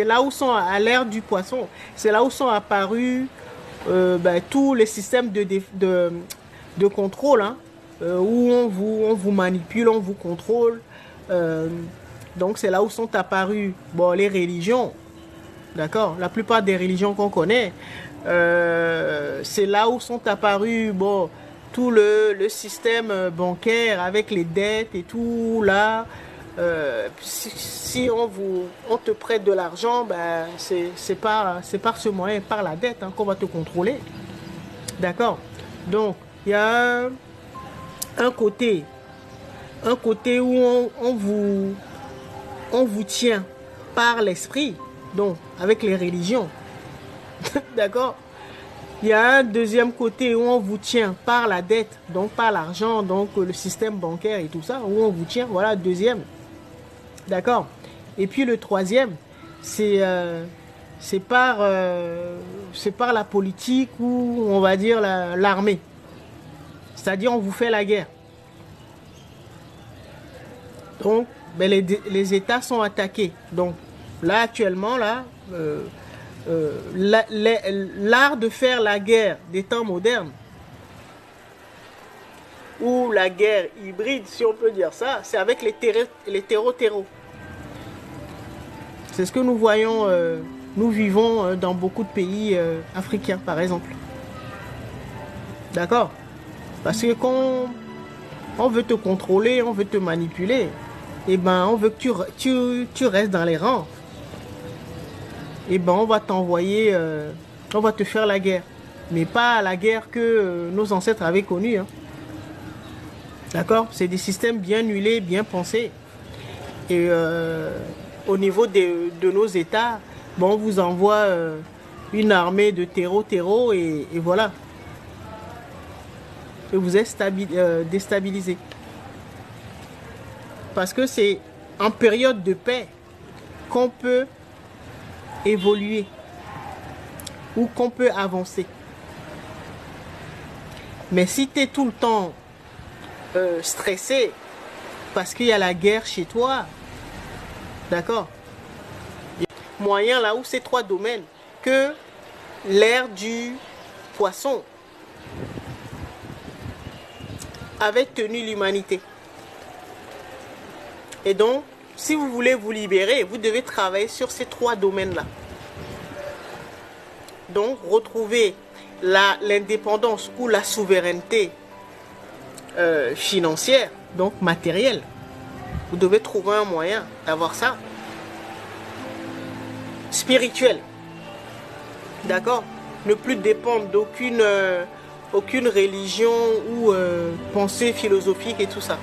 c'est là où sont, à l'ère du poisson, c'est là où sont apparus tous les systèmes de contrôle, hein, où on vous manipule, on vous contrôle. Euh, donc c'est là où sont apparues bon, les religions, d'accord, la plupart des religions qu'on connaît. C'est là où sont apparus bon, tout le système bancaire avec les dettes et tout là. Si on te prête de l'argent, ben, c'est par ce moyen, par la dette hein, qu'on va te contrôler. D'accord. Donc, il y a un côté où on vous tient par l'esprit, donc avec les religions. D'accord. Il y a un deuxième côté où on vous tient par la dette, donc par l'argent, donc le système bancaire et tout ça, où on vous tient, voilà, deuxième. D'accord. Et puis le troisième, c'est par la politique ou on va dire l'armée. C'est-à-dire on vous fait la guerre. Donc ben, les États sont attaqués. Donc là actuellement, là, l'art de faire la guerre des temps modernes, ou la guerre hybride, si on peut dire ça, c'est avec les terreaux. C'est ce que nous voyons, nous vivons dans beaucoup de pays africains, par exemple. D'accord? Parce que quand on veut te contrôler, on veut te manipuler, et ben on veut que tu restes dans les rangs. Et ben on va t'envoyer, on va te faire la guerre. Mais pas la guerre que nos ancêtres avaient connue. Hein. D'accord? C'est des systèmes bien huilés, bien pensés. Et au niveau de nos États, bon, on vous envoie une armée de terreau et voilà. Et vous êtes déstabilisé. Parce que c'est en période de paix qu'on peut évoluer ou qu'on peut avancer. Mais si tu es tout le temps stressé parce qu'il y a la guerre chez toi, d'accord, moyen là où ces trois domaines que l'ère du poisson avait tenu l'humanité. Et donc, si vous voulez vous libérer, vous devez travailler sur ces trois domaines-là. Donc, retrouver l'indépendance ou la souveraineté financière, donc matérielle. Vous devez trouver un moyen d'avoir ça. Spirituel. D'accord? Ne plus dépendre aucune religion ou pensée philosophique et tout ça.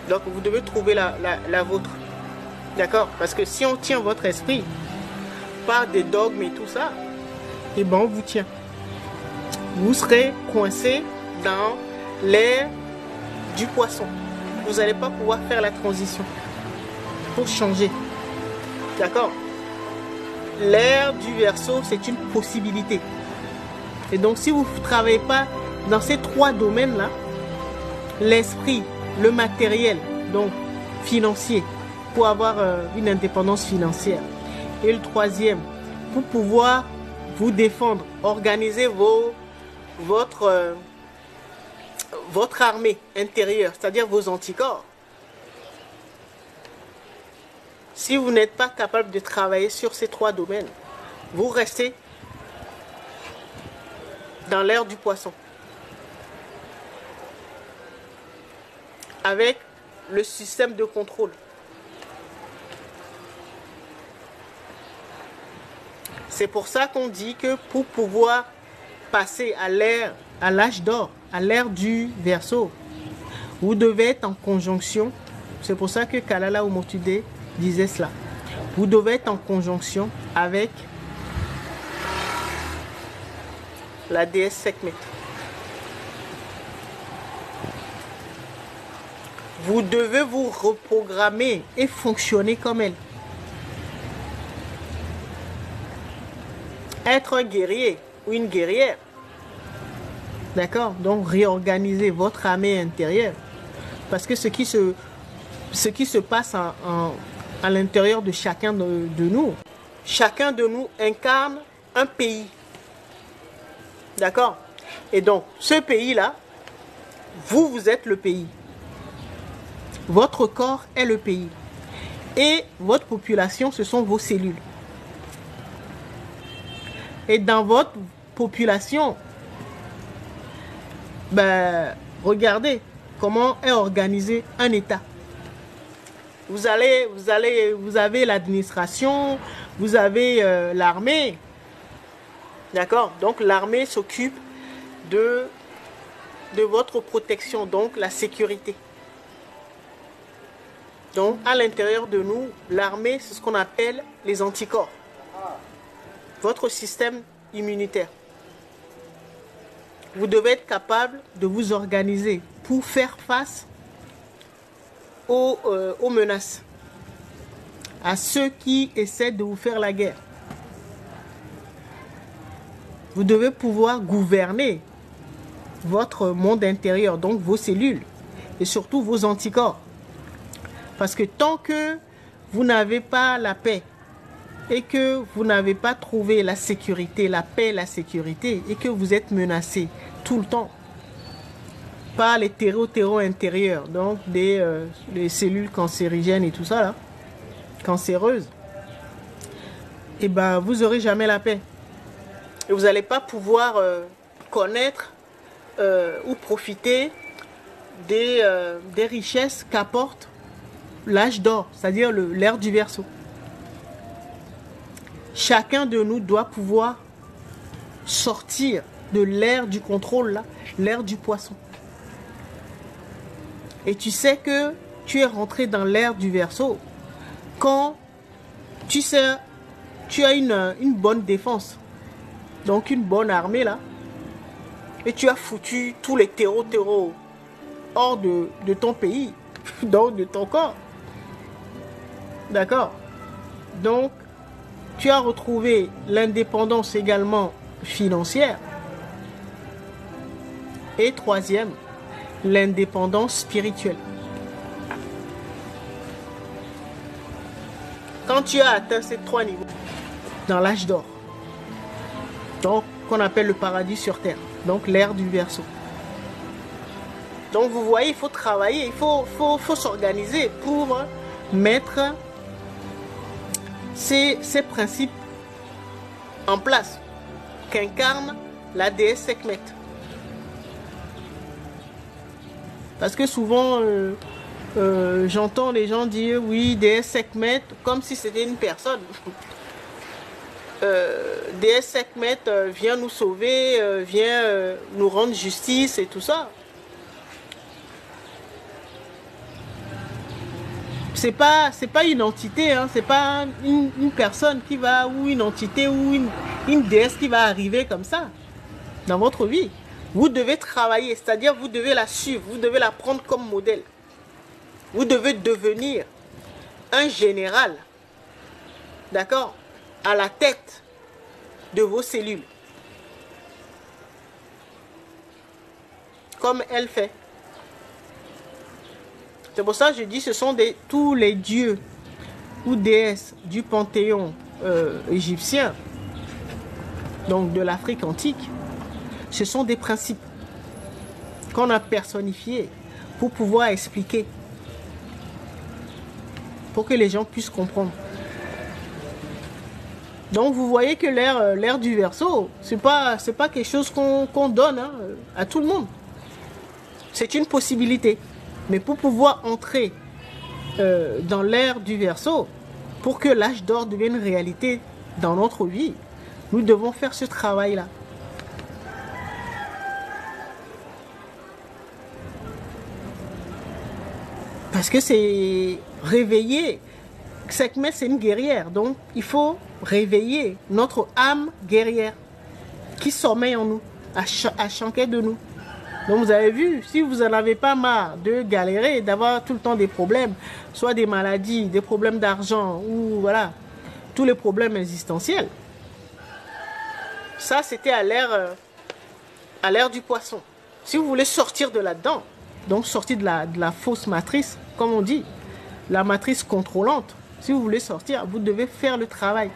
Donc vous devez trouver la vôtre. D'accord? Parce que si on tient votre esprit par des dogmes et tout ça, et ben on vous tient. Vous serez coincé dans l'ère du poisson. Vous n'allez pas pouvoir faire la transition pour changer. D'accord? L'ère du Verseau, c'est une possibilité. Et donc, si vous ne travaillez pas dans ces trois domaines-là, l'esprit, le matériel, donc financier, pour avoir une indépendance financière. Et le troisième, pour pouvoir vous défendre, organiser votre armée intérieure, c'est-à-dire vos anticorps. Si vous n'êtes pas capable de travailler sur ces trois domaines, vous restez dans l'ère du poisson. Avec le système de contrôle. C'est pour ça qu'on dit que pour pouvoir passer à l'âge d'or, à l'ère du Verseau, vous devez être en conjonction. C'est pour ça que Kalala Omotude disait cela. Vous devez être en conjonction avec la déesse Sekhmet. Vous devez vous reprogrammer et fonctionner comme elle. Être un guerrier ou une guerrière. D'accord? Donc réorganiser votre armée intérieure. Parce que ce qui se passe à l'intérieur de chacun de nous, chacun de nous incarne un pays. D'accord? Et donc, ce pays-là, vous êtes le pays. Votre corps est le pays. Et votre population, ce sont vos cellules. Et dans votre population, ben, regardez comment est organisé un État. Vous avez l'administration, vous avez l'armée. D'accord? Donc l'armée s'occupe de votre protection, donc la sécurité. Donc à l'intérieur de nous, l'armée, c'est ce qu'on appelle les anticorps. Votre système immunitaire. Vous devez être capable de vous organiser pour faire face aux menaces, à ceux qui essaient de vous faire la guerre. Vous devez pouvoir gouverner votre monde intérieur, donc vos cellules et surtout vos anticorps. Parce que tant que vous n'avez pas la paix et que vous n'avez pas trouvé la sécurité, la paix, la sécurité, et que vous êtes menacé tout le temps par les terreaux intérieurs, donc des cellules cancérigènes et tout ça là, cancéreuses, et ben vous n'aurez jamais la paix. Et vous n'allez pas pouvoir connaître ou profiter des richesses qu'apporte l'âge d'or, c'est-à-dire l'ère du Verseau. Chacun de nous doit pouvoir sortir de l'ère du contrôle, là, l'ère du poisson. Et tu sais que tu es rentré dans l'ère du Verseau quand tu as une bonne défense, donc une bonne armée là, et tu as foutu tous les terreaux hors de ton pays, donc de ton corps. D'accord? Donc, tu as retrouvé l'indépendance également financière. Et troisième, l'indépendance spirituelle. Quand tu as atteint ces trois niveaux dans l'âge d'or, donc qu'on appelle le paradis sur terre, donc l'ère du Verseau. Donc vous voyez, il faut travailler, il faut s'organiser pour mettre ces principes en place qu'incarne la déesse Sekhmet. Parce que souvent, j'entends les gens dire oui, déesse Sekhmet, comme si c'était une personne. Déesse Sekhmet vient nous sauver, vient nous rendre justice et tout ça. C'est pas une entité, hein, c'est pas une personne qui va, ou une entité, ou une déesse qui va arriver comme ça dans votre vie. Vous devez travailler, c'est-à-dire vous devez la suivre, vous devez la prendre comme modèle. Vous devez devenir un général, d'accord, à la tête de vos cellules. Comme elle fait. C'est pour ça que je dis ce sont tous les dieux ou déesses du panthéon égyptien, donc de l'Afrique antique. Ce sont des principes qu'on a personnifiés pour pouvoir expliquer, pour que les gens puissent comprendre. Donc vous voyez que l'ère du Verseau, c'est pas quelque chose qu'on donne hein, à tout le monde. C'est une possibilité. Mais pour pouvoir entrer dans l'ère du Verseau, pour que l'âge d'or devienne réalité dans notre vie, nous devons faire ce travail-là. Parce que c'est réveiller. Sekhmet, c'est une guerrière. Donc, il faut réveiller notre âme guerrière qui sommeille en nous, à chacun de nous. Donc, vous avez vu, si vous n'en avez pas marre de galérer, d'avoir tout le temps des problèmes, soit des maladies, des problèmes d'argent, ou voilà, tous les problèmes existentiels. Ça, c'était à l'ère du poisson. Si vous voulez sortir de là-dedans, donc sortir de la fausse matrice, comme on dit, la matrice contrôlante, si vous voulez sortir, vous devez faire le travail.